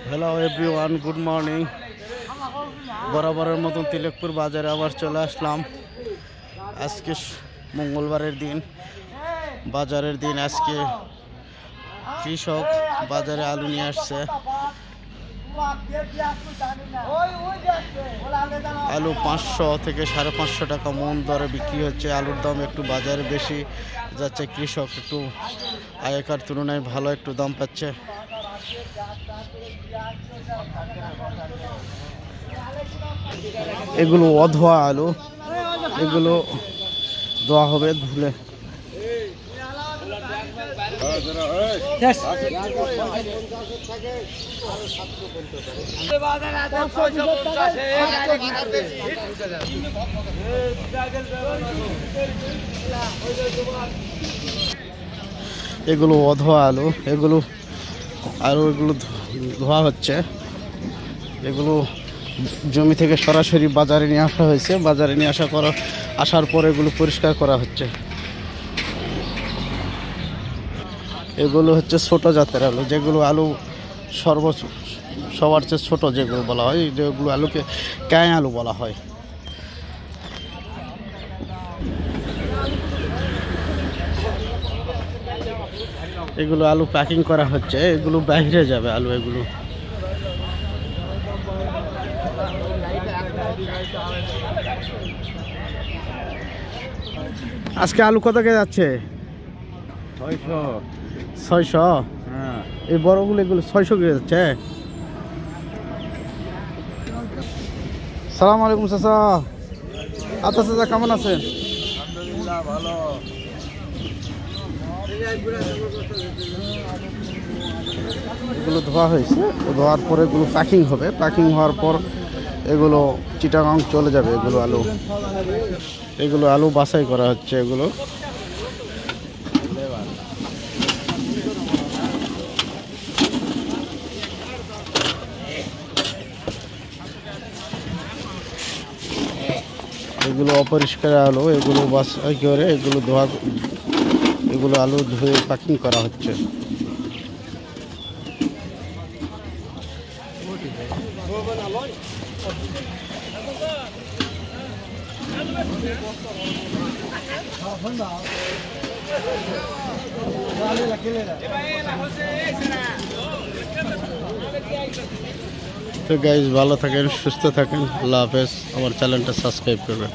Hello everyone, good morning. বরাবরের মতন তিলকপুর বাজারে আবার চলে আসলাম। আজকে মঙ্গলবারের দিন, বাজারের দিন। আজকে কৃষক বাজারে আলু নিয়ে আসছে। আলু 500 থেকে 550 টাকা মন দরে বিক্রি হচ্ছে। আলুর দাম একটু বাজারে বেশি যাচ্ছে, কৃষক একটু আগেকার তুলনায় ভালো একটু দাম পাচ্ছে। এগুলো অধোয়া আলু, এগুলো ধোয়া হবে, ধুলে। এগুলো অধোয়া আলু, এগুলো ধোয়া হচ্ছে। এগুলো জমি থেকে সরাসরি বাজারে নিয়ে আসা হয়েছে। বাজারে নিয়ে আসার পর এগুলো পরিষ্কার করা হচ্ছে। এগুলো হচ্ছে ছোট জাতের আলু, যেগুলো আলু সবার চেয়ে ছোট যেগুলো বলা হয়, যেগুলো আলুকে ক্যাঁ আলু বলা হয়। এগুলো আলু প্যাকিং করা হচ্ছে, এগুলো বাইরে যাবে আলু। এগুলো আজকে আলু কত কে যাচ্ছে? 600। হ্যাঁ, এই বড়গুলো এগুলো 600 কে যাচ্ছে। সালাম আলাইকুম চাচা। আচ্ছা চাচা, কেমন আছেন? আলহামদুলিল্লাহ, ভালো। এগুলো ধোয়া হয়েছে, ধোয়ার পরে এগুলো প্যাকিং হবে। প্যাকিং হওয়ার পর এগুলো চিটাগাং চলে যাবে। এগুলো আলু বাছাই করা হচ্ছে। এগুলো অপরিষ্কার আলু, এগুলো বাছাই করে এগুলো আলু ধুয়ে প্যাকিং করা হচ্ছে। তো গাইজ, ভালো থাকেন, সুস্থ থাকেন, আল্লাহ হাফেজ। আমার চ্যানেলটা সাবস্ক্রাইব করবেন।